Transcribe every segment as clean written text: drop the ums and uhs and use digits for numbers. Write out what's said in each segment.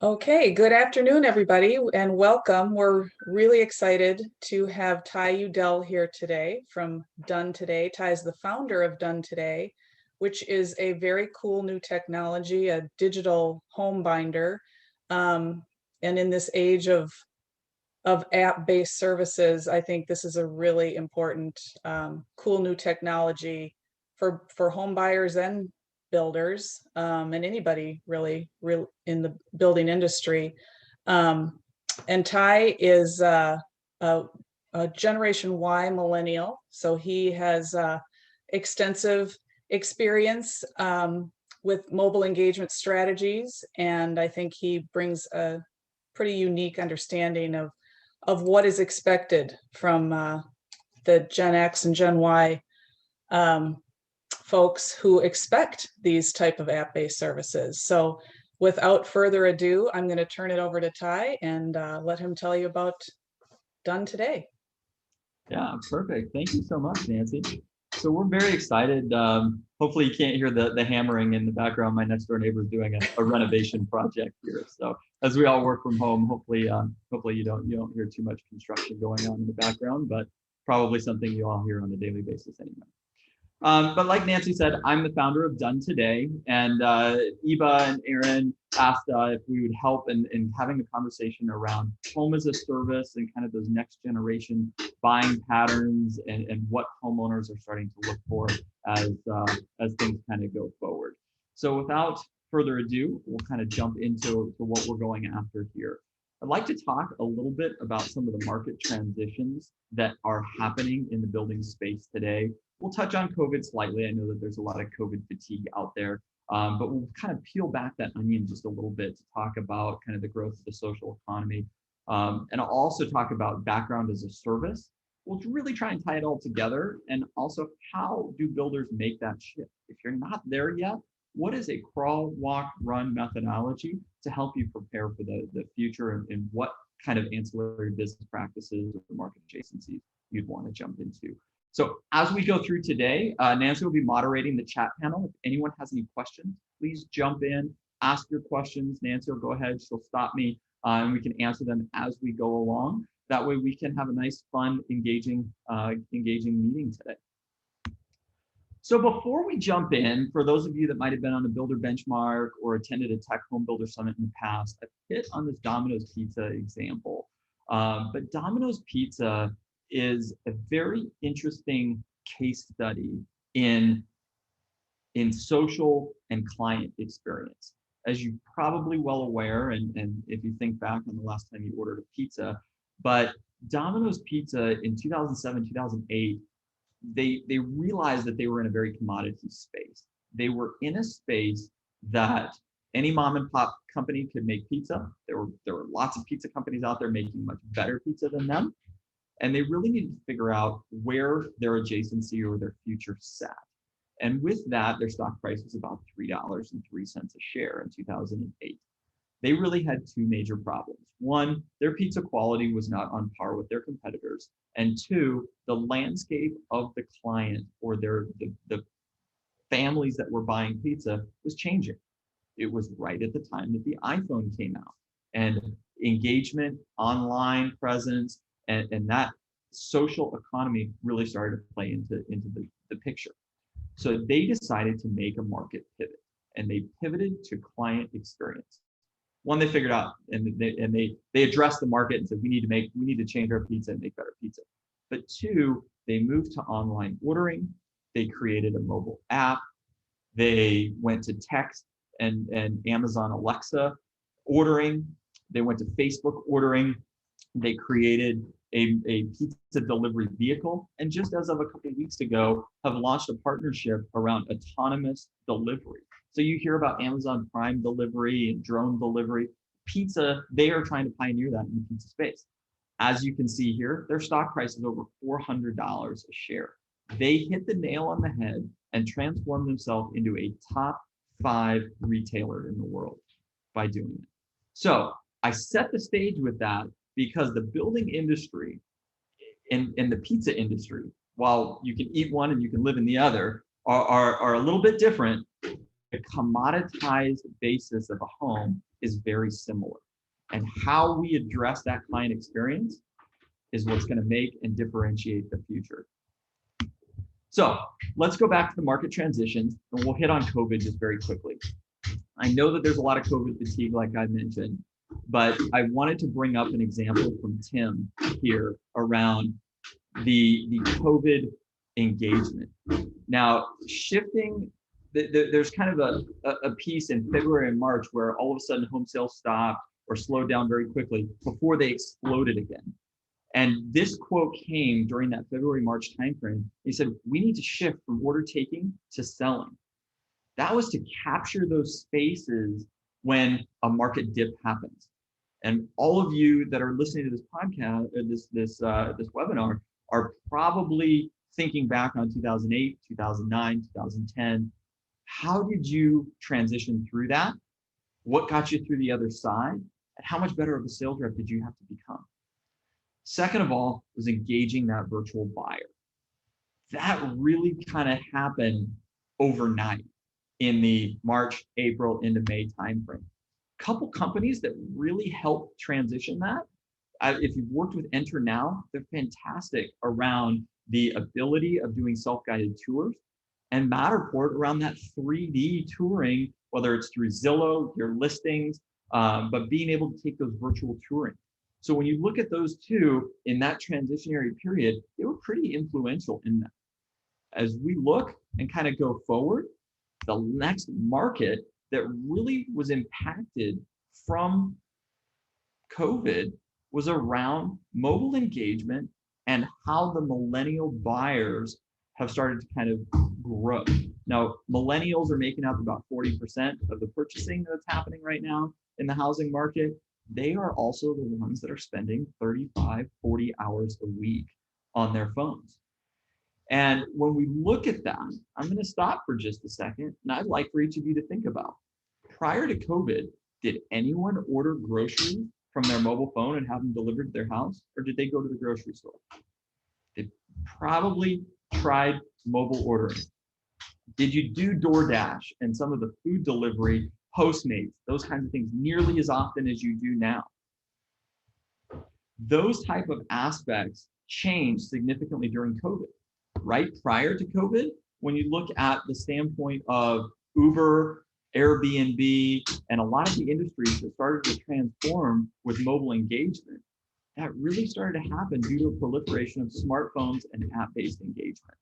Okay, good afternoon, everybody, and welcome. We're really excited to have Ty Udell here today from Done Today. Ty is the founder of Done Today, which is a very cool new technology, a digital home binder. And in this age of app-based services, I think this is a really important, cool new technology for home buyers and builders, and anybody really in the building industry. Um, and Ty is a Generation Y millennial, so he has extensive experience with mobile engagement strategies, and I think he brings a pretty unique understanding of what is expected from the Gen X and Gen Y um, folks who expect these type of app-based services. So without further ado, I'm going to turn it over to Ty and let him tell you about Done Today. Yeah, perfect. Thank you so much, Nancy. So we're very excited. Hopefully you can't hear the hammering in the background. My next door neighbor is doing a renovation project here. So as we all work from home, hopefully you don't hear too much construction going on in the background, but probably something you all hear on a daily basis anyway. But like Nancy said, I'm the founder of Done Today, and Eva and Aaron asked if we would help in having a conversation around home as a service and kind of those next generation buying patterns and what homeowners are starting to look for as things kind of go forward. So without further ado, we'll kind of jump into what we're going after here. I'd like to talk a little bit about some of the market transitions that are happening in the building space today. We'll touch on COVID slightly. I know that there's a lot of COVID fatigue out there, but we'll kind of peel back that onion just a little bit to talk about kind of the growth of the social economy. And I'll also talk about background as a service. We'll really try and tie it all together. And also, how do builders make that shift? If you're not there yet, what is a crawl, walk, run methodology to help you prepare for the future, and what kind of ancillary business practices or market adjacencies you'd want to jump into? So as we go through today, Nancy will be moderating the chat panel. If anyone has any questions, please jump in, ask your questions. Nancy will go ahead, she'll stop me, and we can answer them as we go along. That way we can have a nice, fun, engaging meeting today. So before we jump in, for those of you that might have been on the Builder Benchmark or attended a Tech Home Builder Summit in the past, I've hit on this Domino's Pizza example. But Domino's Pizza is a very interesting case study in social and client experience. As you're probably well aware, and if you think back on the last time you ordered a pizza, but Domino's Pizza in 2007, 2008, they realized that they were in a very commodity space. They were in a space that any mom and pop company could make pizza. There were lots of pizza companies out there making much better pizza than them. And they really needed to figure out where their adjacency or their future sat. And with that, their stock price was about $3.03 a share in 2008. They really had two major problems. One, their pizza quality was not on par with their competitors. And two, the landscape of the client or the families that were buying pizza was changing. It was right at the time that the iPhone came out. And engagement, online presence, and that social economy really started to play into the picture. So they decided to make a market pivot, and they pivoted to client experience. One, they figured out, and they addressed the market and said, we need to change our pizza and make better pizza. But two, they moved to online ordering. They created a mobile app. They went to text and Amazon Alexa ordering. They went to Facebook ordering. They created a pizza delivery vehicle, and just as of a couple of weeks ago, have launched a partnership around autonomous delivery. So you hear about Amazon Prime delivery and drone delivery. Pizza, they are trying to pioneer that in the pizza space. As you can see here, their stock price is over $400 a share. They hit the nail on the head and transformed themselves into a top 5 retailer in the world by doing it. So I set the stage with that because the building industry and the pizza industry, while you can eat one and you can live in the other, are a little bit different. The commoditized basis of a home is very similar. And how we address that client experience is what's going to make and differentiate the future. So let's go back to the market transitions, and we'll hit on COVID just very quickly. I know that there's a lot of COVID fatigue, like I mentioned, but I wanted to bring up an example from Tim here around the COVID engagement. Now, shifting, there's kind of a piece in February and March where all of a sudden home sales stopped or slowed down very quickly before they exploded again. And this quote came during that February-March timeframe. He said, we need to shift from order taking to selling. That was to capture those spaces when a market dip happens. And all of you that are listening to this podcast, this webinar, are probably thinking back on 2008, 2009, 2010. How did you transition through that? What got you through the other side? And how much better of a sales rep did you have to become? Second of all, was engaging that virtual buyer. That really kind of happened overnight in the March, April into May timeframe. A couple companies that really helped transition that. If you've worked with Enter Now, they're fantastic around the ability of doing self-guided tours, and Matterport around that 3D touring, whether it's through Zillow, your listings, but being able to take those virtual touring. So when you look at those two in that transitionary period, they were pretty influential in that. As we look and kind of go forward, the next market that really was impacted from COVID was around mobile engagement and how the millennial buyers have started to kind of grow. Now, millennials are making up about 40% of the purchasing that's happening right now in the housing market. They are also the ones that are spending 35, 40 hours a week on their phones. And when we look at that, I'm going to stop for just a second, and I'd like for each of you to think about, prior to COVID, did anyone order groceries from their mobile phone and have them delivered to their house, or did they go to the grocery store? They probably tried mobile ordering. Did you do DoorDash and some of the food delivery, Postmates, those kinds of things nearly as often as you do now? Those type of aspects changed significantly during COVID. Right prior to COVID, when you look at the standpoint of Uber, Airbnb, and a lot of the industries that started to transform with mobile engagement, that really started to happen due to a proliferation of smartphones and app-based engagement.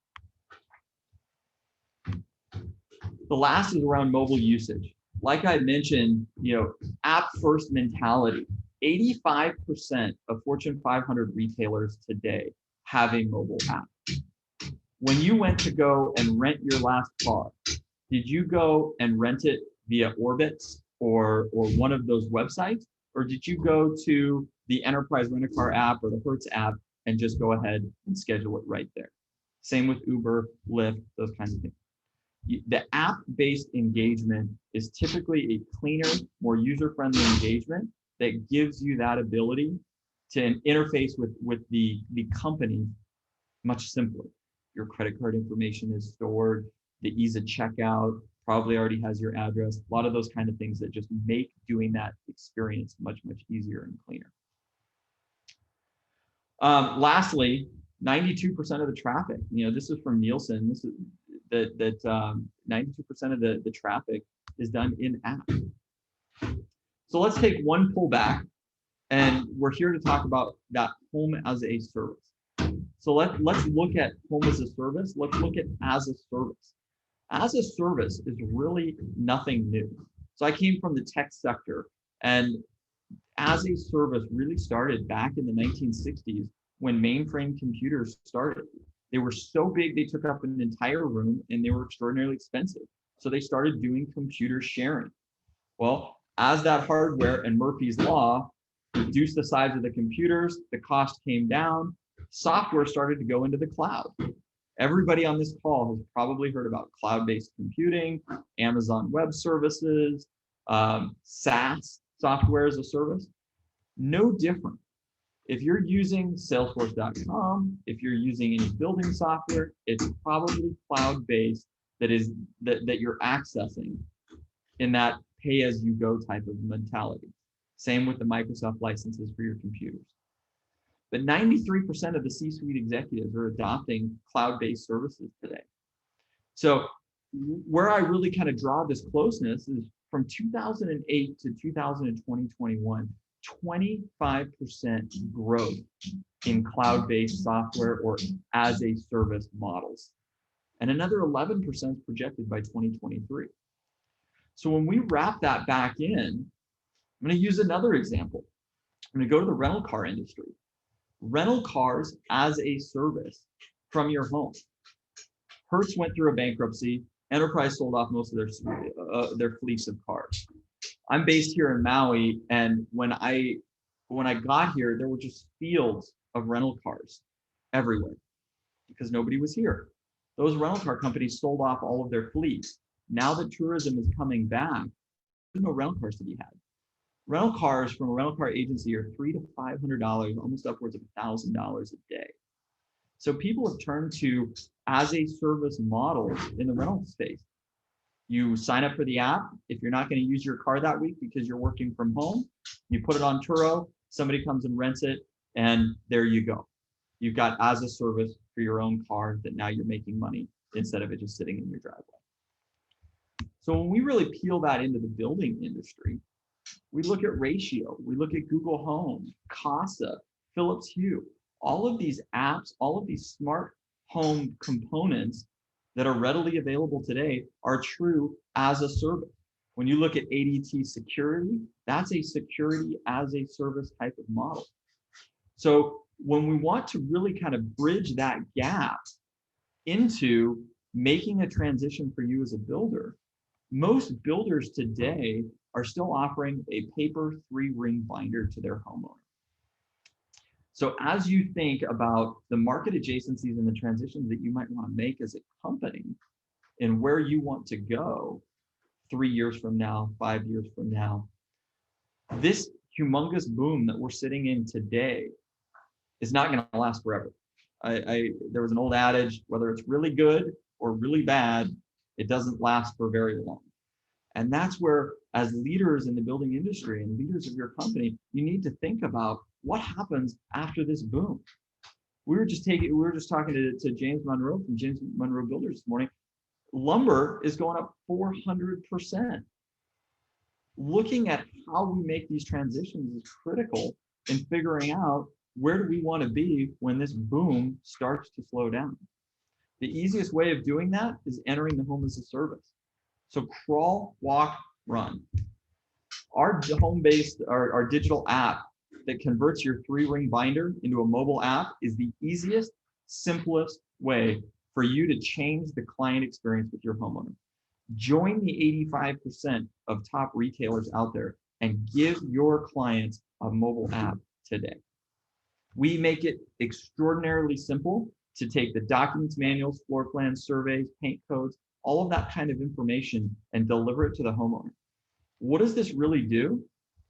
The last is around mobile usage. Like I mentioned, app-first mentality. 85% of Fortune 500 retailers today have a mobile app. When you went to go and rent your last car, did you go and rent it via Orbitz or one of those websites? Or did you go to the Enterprise Rent-A-Car app or the Hertz app and just go ahead and schedule it right there? Same with Uber, Lyft, those kinds of things. The app-based engagement is typically a cleaner, more user-friendly engagement that gives you that ability to interface with the company much simpler. Your credit card information is stored, the ease of checkout probably already has your address, a lot of those kind of things that just make doing that experience much, much easier and cleaner. Lastly, 92% of the traffic, this is from Nielsen, this is that 92% of the traffic is done in app. So let's take one pull back, and we're here to talk about that home as a service. So let's look at home as a service. Let's look at as a service. As a service is really nothing new. So I came from the tech sector, and as a service really started back in the 1960s when mainframe computers started. They were so big, they took up an entire room, and they were extraordinarily expensive. So they started doing computer sharing. Well, as that hardware and Murphy's Law reduced the size of the computers, the cost came down, software started to go into the cloud. Everybody on this call has probably heard about cloud-based computing, Amazon Web Services, SaaS, software as a service. No different. If you're using Salesforce.com, if you're using any building software, it's probably cloud-based that you're accessing in that pay-as-you-go type of mentality. Same with the Microsoft licenses for your computers. But 93% of the C-suite executives are adopting cloud-based services today. So where I really kind of draw this closeness is from 2008 to 2021, 25% growth in cloud-based software or as a service models. And another 11% is projected by 2023. So when we wrap that back in, I'm going to use another example. I'm going to go to the rental car industry. Rental cars as a service from your home. Hertz went through a bankruptcy. Enterprise sold off most of their fleets of cars. I'm based here in Maui, and when I got here, there were just fields of rental cars everywhere because nobody was here. Those rental car companies sold off all of their fleets. Now that tourism is coming back, there's no rental cars to be had. Rental cars from a rental car agency are $300 to $500, almost upwards of $1,000 a day. So people have turned to as a service model in the rental space. You sign up for the app. If you're not going to use your car that week because you're working from home, you put it on Turo, somebody comes and rents it, and there you go. You've got as a service for your own car that now you're making money instead of it just sitting in your driveway. So when we really peel that into the building industry, we look at Ratio, we look at Google Home, Casa, Philips Hue, all of these apps, all of these smart home components that are readily available today are true as a service. When you look at ADT security, that's a security as a service type of model. So when we want to really kind of bridge that gap into making a transition for you as a builder, most builders today are still offering a paper 3-ring binder to their homeowner. So as you think about the market adjacencies and the transitions that you might want to make as a company and where you want to go 3 years from now, 5 years from now, this humongous boom that we're sitting in today is not going to last forever. There was an old adage, whether it's really good or really bad, it doesn't last for very long. And that's where, as leaders in the building industry and leaders of your company, you need to think about what happens after this boom. We were just talking to James Monroe from James Monroe Builders this morning. Lumber is going up 400%. Looking at how we make these transitions is critical in figuring out where do we want to be when this boom starts to slow down. The easiest way of doing that is entering the home as a service. So crawl, walk, run. Our home-based, our digital app that converts your 3-ring binder into a mobile app is the easiest, simplest way for you to change the client experience with your homeowner. Join the 85% of top retailers out there and give your clients a mobile app today. We make it extraordinarily simple to take the documents, manuals, floor plans, surveys, paint codes, all of that kind of information and deliver it to the homeowner. What does this really do?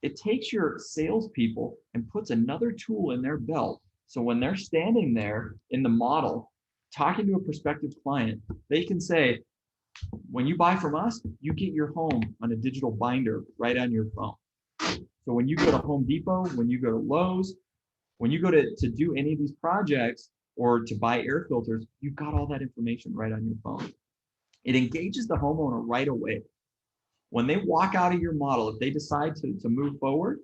It takes your salespeople and puts another tool in their belt. So when they're standing there in the model, talking to a prospective client, they can say, when you buy from us, you get your home on a digital binder right on your phone. So when you go to Home Depot, when you go to Lowe's, when you go to do any of these projects or to buy air filters, you've got all that information right on your phone. It engages the homeowner right away. When they walk out of your model, if they decide to move forward,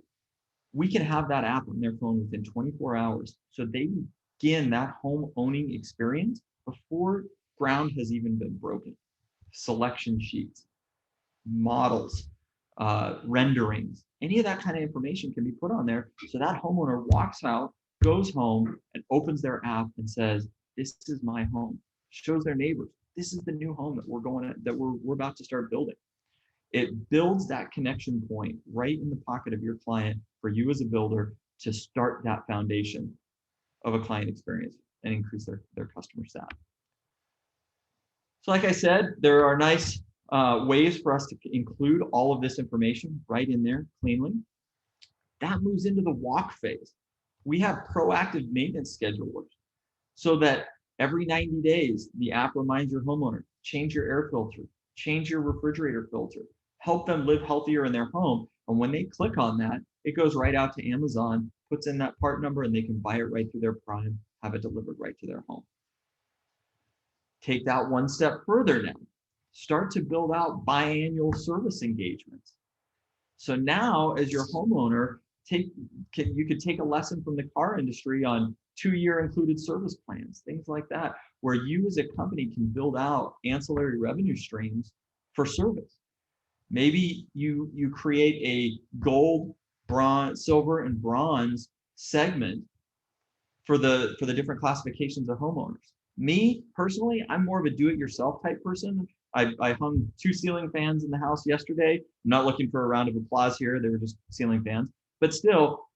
we can have that app on their phone within 24 hours. So they begin that home owning experience before ground has even been broken. Selection sheets, models, renderings, any of that kind of information can be put on there. So that homeowner walks out, goes home, and opens their app and says, "This is my home." Shows their neighbors, "This is the new home that we're about to start building." It builds that connection point right in the pocket of your client for you as a builder to start that foundation of a client experience and increase their customer sat. So like I said, there are nice ways for us to include all of this information right in there cleanly. That moves into the walk phase. We have proactive maintenance schedulers so that every 90 days, the app reminds your homeowner, change your air filter, change your refrigerator filter, help them live healthier in their home. And when they click on that, it goes right out to Amazon, puts in that part number, and they can buy it right through their Prime, have it delivered right to their home. Take that one step further now. Start to build out biannual service engagements. So now, as your homeowner, you could take a lesson from the car industry on 2-year included service plans, things like that, where you as a company can build out ancillary revenue streams for service. Maybe you create a gold, bronze, silver, and bronze segment for the different classifications of homeowners. Me personally, I'm more of a do-it-yourself type person. I hung 2 ceiling fans in the house yesterday. I'm not looking for a round of applause here. They were just ceiling fans. But still,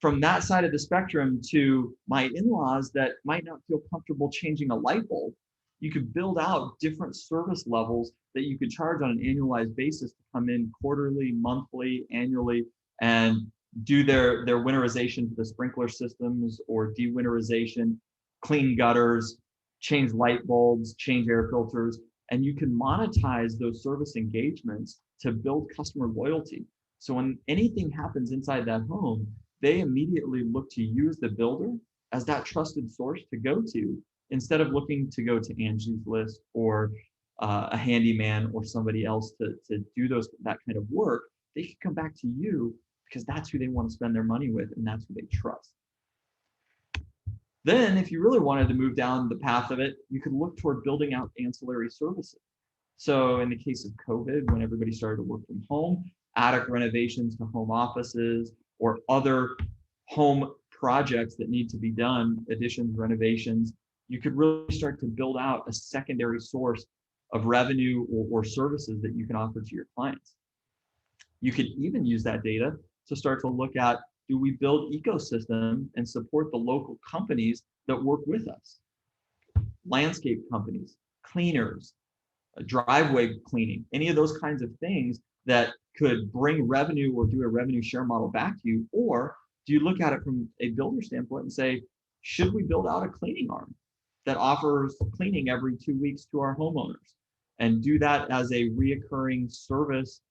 from that side of the spectrum to my in-laws that might not feel comfortable changing a light bulb, you could build out different service levels that you could charge on an annualized basis to come in quarterly, monthly, annually, and do their winterization to the sprinkler systems or de-winterization, clean gutters, change light bulbs, change air filters, and you can monetize those service engagements to build customer loyalty. So when anything happens inside that home, they immediately look to you as the builder as that trusted source to go to, instead of looking to go to Angie's List or a handyman or somebody else to do that kind of work. They can come back to you because that's who they want to spend their money with, and that's who they trust. Then, if you really wanted to move down the path of it, you could look toward building out ancillary services. So in the case of COVID, when everybody started to work from home, attic renovations to home offices or other home projects that need to be done, additions, renovations, you could really start to build out a secondary source of revenue or services that you can offer to your clients. You could even use that data to start to look at, do we build ecosystem and support the local companies that work with us? Landscape companies, cleaners, driveway cleaning, any of those kinds of things that could bring revenue or do a revenue share model back to you? Or do you look at it from a builder standpoint and say, should we build out a cleaning arm that offers cleaning every 2 weeks to our homeowners and do that as a reoccurring service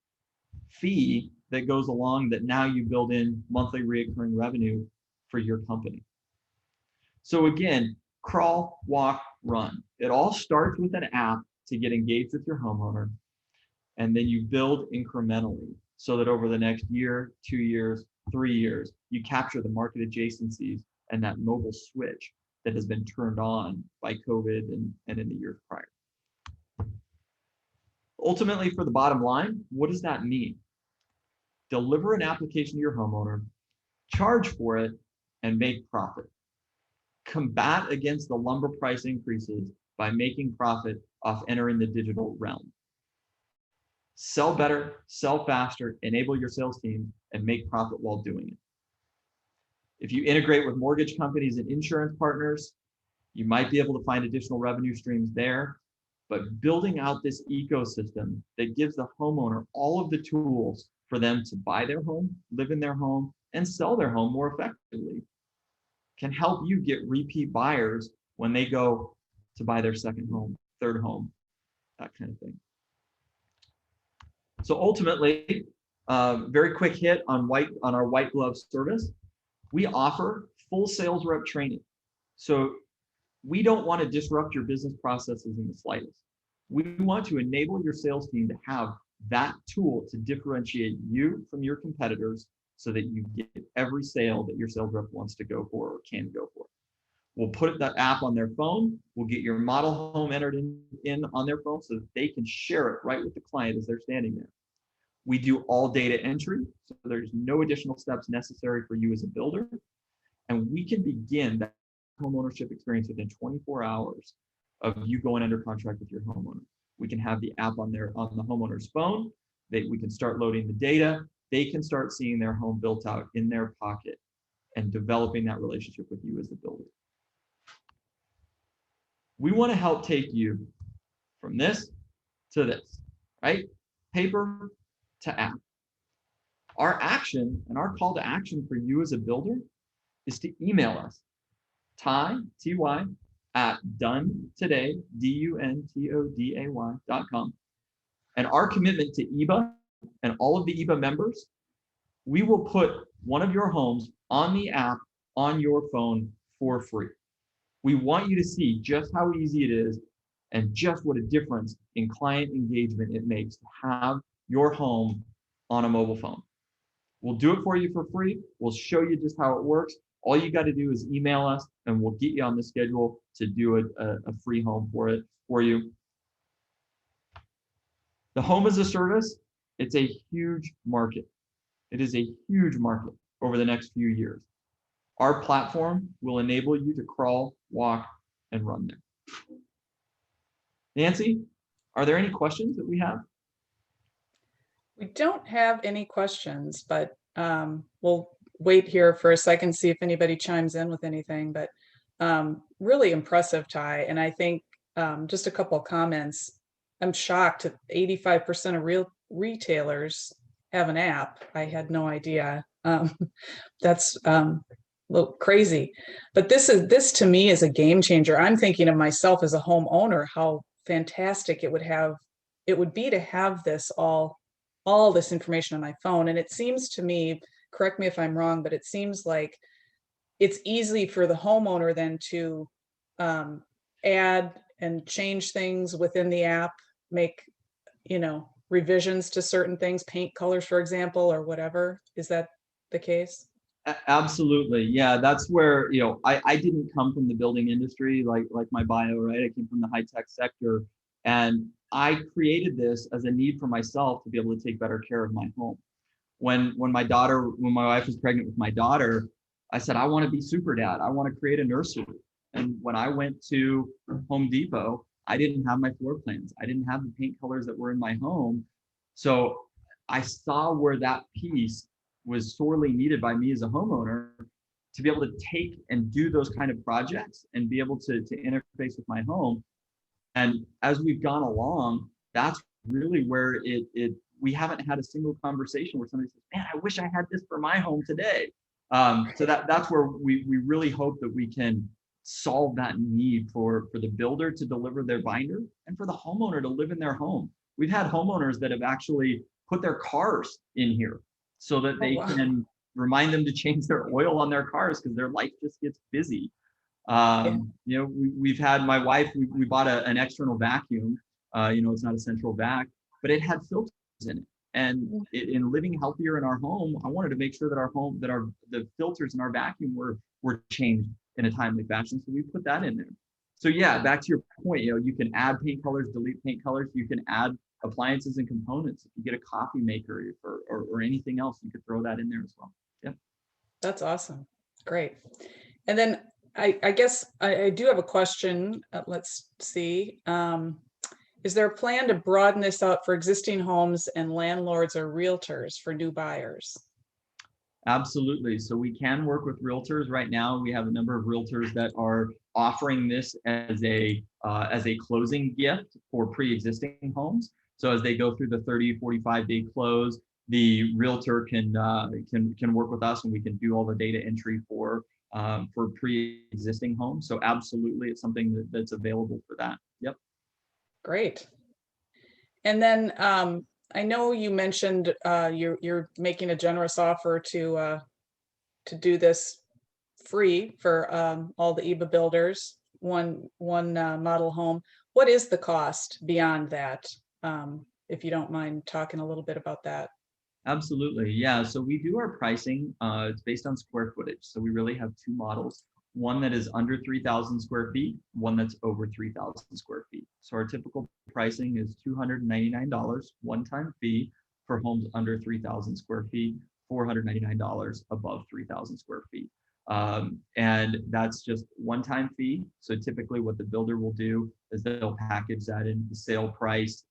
fee that goes along, that now you build in monthly reoccurring revenue for your company? So again, crawl, walk, run. It all starts with an app to get engaged with your homeowner, and then you build incrementally so that over the next year, 2 years, 3 years, you capture the market adjacencies and that mobile switch that has been turned on by COVID and in the years prior. Ultimately, for the bottom line, what does that mean? Deliver an application to your homeowner, charge for it, and make profit. Combat against the lumber price increases by making profit off entering the digital realm. Sell better, sell faster, enable your sales team, and make profit while doing it. If you integrate with mortgage companies and insurance partners, you might be able to find additional revenue streams there. But building out this ecosystem that gives the homeowner all of the tools for them to buy their home, live in their home, and sell their home more effectively can help you get repeat buyers when they go to buy their second home, third home, that kind of thing. So ultimately, very quick hit on our white glove service. We offer full sales rep training. So we don't want to disrupt your business processes in the slightest. We want to enable your sales team to have that tool to differentiate you from your competitors so that you get every sale that your sales rep wants to go for or can go for. We'll put that app on their phone. We'll get your model home entered in on their phone so that they can share it right with the client as they're standing there. We do all data entry, so there's no additional steps necessary for you as a builder. And we can begin that home ownership experience within 24 hours of you going under contract with your homeowner. We can have the app on the homeowner's phone. We can start loading the data. They can start seeing their home built out in their pocket and developing that relationship with you as the builder. We want to help take you from this to this, right? Paper to app. Our action and our call to action for you as a builder is to email us, Ty, T-Y, at donetoday, DUNTODAY.com. And our commitment to EBA and all of the EBA members, we will put one of your homes on the app on your phone for free. We want you to see just how easy it is and just what a difference in client engagement it makes to have your home on a mobile phone. We'll do it for you for free. We'll show you just how it works. All you got to do is email us and we'll get you on the schedule to do a free home for you. The home as a service, it's a huge market. It is a huge market over the next few years. Our platform will enable you to crawl, walk, and run there. Nancy, are there any questions that we have? We don't have any questions, but we'll wait here for a second, see if anybody chimes in with anything. But really impressive, Ty. And I think just a couple of comments. I'm shocked that 85% of real retailers have an app. I had no idea. That's a little crazy. But this to me is a game changer. I'm thinking of myself as a homeowner, how fantastic it would be to have this all this information on my phone. And it seems to me, correct me if I'm wrong, but it seems like it's easy for the homeowner then to add and change things within the app, make, revisions to certain things, paint colors, for example, or whatever. Is that the case? Absolutely. Yeah, that's where, I didn't come from the building industry like my bio, right? I came from the high tech sector, and I created this as a need for myself to be able to take better care of my home. When my wife was pregnant with my daughter, I said, I want to be super dad. I want to create a nursery. And when I went to Home Depot, I didn't have my floor plans. I didn't have the paint colors that were in my home. So I saw where that piece was sorely needed by me as a homeowner to be able to take and do those kind of projects and be able to interface with my home. And as we've gone along, that's really where we haven't had a single conversation where somebody says, man, I wish I had this for my home today. So that's where we really hope that we can solve that need for the builder to deliver their binder and for the homeowner to live in their home. We've had homeowners that have actually put their cars in here so that they can remind them to change their oil on their cars because their life just gets busy. We've had my wife, we bought an external vacuum. It's not a central vac, but it had filters in it. And in living healthier in our home, I wanted to make sure that the filters in our vacuum were changed in a timely fashion. So we put that in there. So yeah, back to your point, you can add paint colors, delete paint colors. You can add appliances and components. If you get a coffee maker or anything else, you could throw that in there as well. Yeah. That's awesome. Great. And then I guess I do have a question. Let's see. Is there a plan to broaden this out for existing homes and landlords or realtors for new buyers? Absolutely. So we can work with realtors. Right now, we have a number of realtors that are offering this as a closing gift for pre-existing homes. So as they go through the 30, 45-day close, the realtor can work with us, and we can do all the data entry for pre-existing homes. So absolutely, it's something that's available for that. Yep. Great. And then I know you mentioned you're making a generous offer to do this free for all the EBA builders, one model home. What is the cost beyond that? If you don't mind talking a little bit about that. Absolutely. Yeah. So we do our pricing. It's based on square footage. So we really have two models. One that is under 3,000 square feet, one that's over 3,000 square feet. So our typical pricing is $299 one-time fee for homes under 3,000 square feet, $499 above 3,000 square feet. And that's just one-time fee. So typically what the builder will do is they'll package that in the sale price,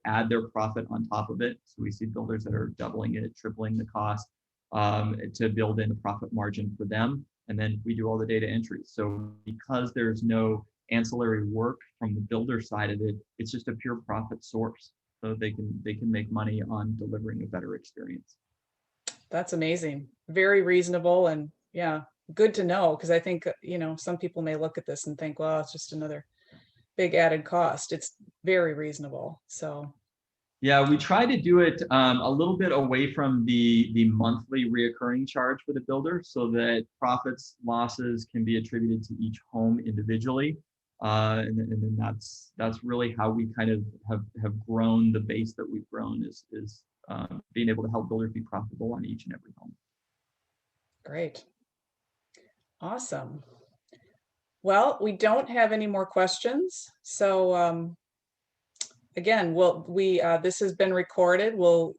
add their profit on top of it. So we see builders that are doubling it, tripling the cost to build in a profit margin for them. And then we do all the data entry. So because there's no ancillary work from the builder side of it, it's just a pure profit source. So they can make money on delivering a better experience. That's amazing. Very reasonable, and yeah, good to know, because I think, some people may look at this and think, well, it's just another big added cost. It's very reasonable. So Yeah, we try to do it a little bit away from the monthly reoccurring charge for the builder, so that profits, losses can be attributed to each home individually. And then that's really how we kind of have grown the base that we've grown, is being able to help builders be profitable on each and every home. Great. Awesome. Well, we don't have any more questions. So again, this has been recorded. We'll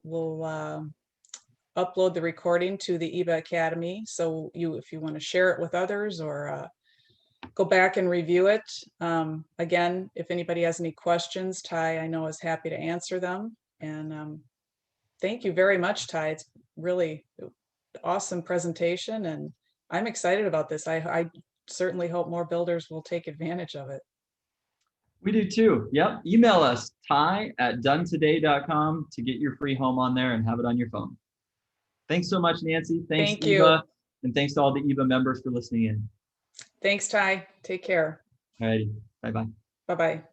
upload the recording to the EBA Academy. So if you want to share it with others, or go back and review it. Again, if anybody has any questions, Ty, I know, is happy to answer them. And thank you very much, Ty. It's really awesome presentation, and I'm excited about this. I certainly hope more builders will take advantage of it. We do too. Yep. Email us, ty@donetoday.com, to get your free home on there and have it on your phone. Thanks so much, Nancy. Thanks, Thank Eva. you. And thanks to all the EVA members for listening in. Thanks, Ty. Take care. All righty. Bye-bye. Bye-bye.